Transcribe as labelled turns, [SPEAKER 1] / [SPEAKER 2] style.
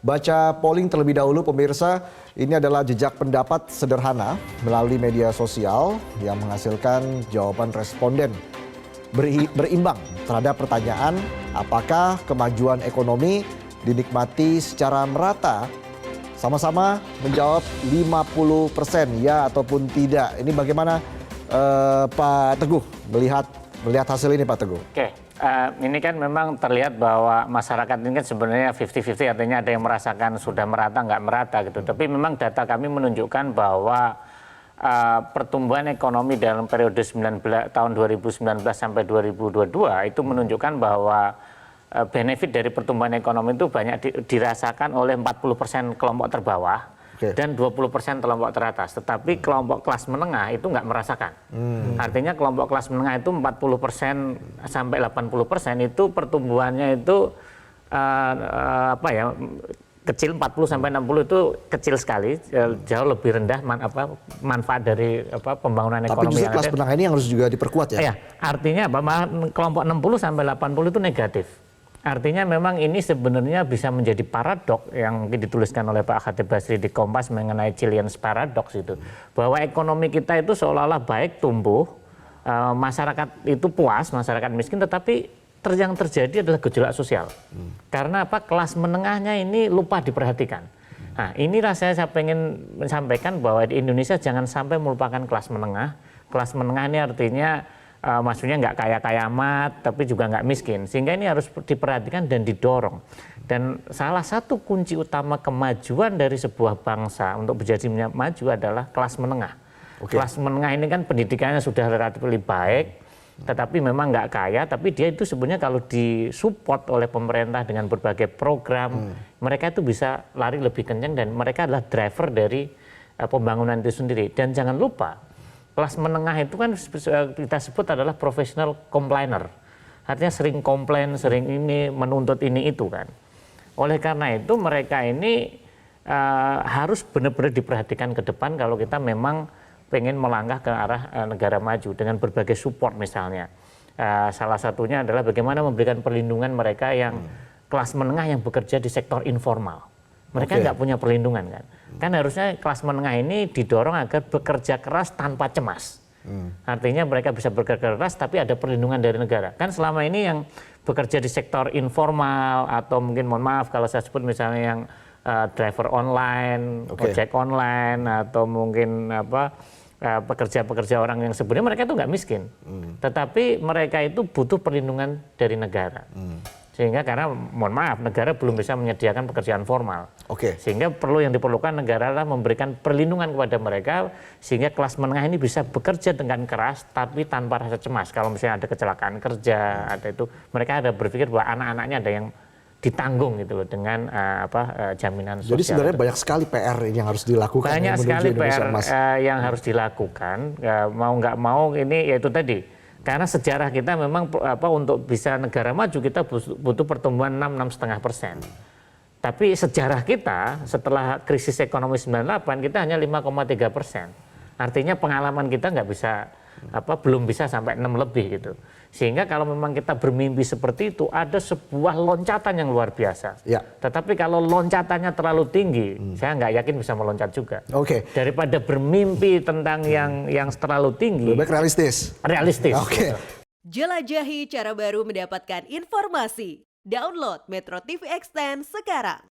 [SPEAKER 1] Baca polling terlebih dahulu pemirsa, ini adalah jejak pendapat sederhana melalui media sosial yang menghasilkan jawaban responden berimbang terhadap pertanyaan apakah kemajuan ekonomi dinikmati secara merata. Sama-sama menjawab 50% ya ataupun tidak. Ini bagaimana Pak Teguh melihat hasil ini Pak Teguh?
[SPEAKER 2] Oke. Ini kan memang terlihat bahwa masyarakat ini kan sebenarnya 50-50, artinya ada yang merasakan sudah merata, nggak merata gitu. Tapi memang data kami menunjukkan bahwa pertumbuhan ekonomi dalam periode tahun 2019 sampai 2022 itu menunjukkan bahwa benefit dari pertumbuhan ekonomi itu banyak dirasakan oleh 40% kelompok terbawah. Dan 20% kelompok teratas, tetapi kelompok kelas menengah itu nggak merasakan. Artinya kelompok kelas menengah itu 40% sampai 80% itu pertumbuhannya itu kecil, 40 sampai 60 itu kecil sekali, jauh lebih rendah manfaat dari pembangunan ekonomi.
[SPEAKER 1] Tapi justru kelas menengah ini yang harus juga diperkuat ya?
[SPEAKER 2] Iya, artinya kelompok 60 sampai 80 itu negatif. Artinya memang ini sebenarnya bisa menjadi paradok yang dituliskan oleh Pak Khatib Basri di Kompas mengenai Chilean's Paradox itu. Bahwa ekonomi kita itu seolah-olah baik, tumbuh, masyarakat itu puas, masyarakat miskin, tetapi yang terjadi adalah gejolak sosial. Karena kelas menengahnya ini lupa diperhatikan. Nah, ini rasanya saya pengen sampaikan bahwa di Indonesia jangan sampai melupakan kelas menengah. Kelas menengah ini artinya maksudnya nggak kaya-kaya amat, tapi juga nggak miskin. Sehingga ini harus diperhatikan dan didorong. Dan salah satu kunci utama kemajuan dari sebuah bangsa untuk menjadi maju adalah kelas menengah. Kelas menengah ini kan pendidikannya sudah relatif lebih baik, tetapi memang nggak kaya, tapi dia itu sebenarnya kalau disupport oleh pemerintah dengan berbagai program, mereka itu bisa lari lebih kencang dan mereka adalah driver dari pembangunan itu sendiri. Dan jangan lupa, kelas menengah itu kan kita sebut adalah professional complainer. Artinya sering komplain, sering ini, menuntut ini itu kan. Oleh karena itu mereka ini harus benar-benar diperhatikan ke depan kalau kita memang pengen melangkah ke arah negara maju dengan berbagai support misalnya. Salah satunya adalah bagaimana memberikan perlindungan mereka yang kelas menengah yang bekerja di sektor informal. Mereka nggak punya perlindungan kan. Kan harusnya kelas menengah ini didorong agar bekerja keras tanpa cemas. Artinya mereka bisa bekerja keras tapi ada perlindungan dari negara. Kan selama ini yang bekerja di sektor informal atau mungkin mohon maaf kalau saya sebut misalnya yang driver online, ojek online atau mungkin pekerja-pekerja orang yang sebenarnya mereka itu nggak miskin. Tetapi mereka itu butuh perlindungan dari negara. Sehingga karena mohon maaf negara belum bisa menyediakan pekerjaan formal. Sehingga yang diperlukan negara adalah memberikan perlindungan kepada mereka sehingga kelas menengah ini bisa bekerja dengan keras tapi tanpa rasa cemas. Kalau misalnya ada kecelakaan kerja, ada itu mereka ada berpikir bahwa anak-anaknya ada yang ditanggung gitu loh dengan jaminan sosial.
[SPEAKER 1] Jadi sebenarnya banyak sekali PR yang harus dilakukan.
[SPEAKER 2] Banyak sekali PR yang harus dilakukan. Mau nggak mau ini yaitu tadi. Karena sejarah kita memang untuk bisa negara maju kita butuh pertumbuhan 6,5%. Tapi sejarah kita setelah krisis ekonomi 98 kita hanya 5,3%. Artinya pengalaman kita nggak bisa belum bisa sampai 6 lebih gitu. Sehingga kalau memang kita bermimpi seperti itu ada sebuah loncatan yang luar biasa. Tetapi kalau loncatannya terlalu tinggi, saya nggak yakin bisa meloncat juga. Daripada bermimpi tentang yang terlalu tinggi,
[SPEAKER 1] lebih baik realistis.
[SPEAKER 2] Gitu.
[SPEAKER 3] Jelajahi cara baru mendapatkan informasi. Download Metro TV Extend sekarang.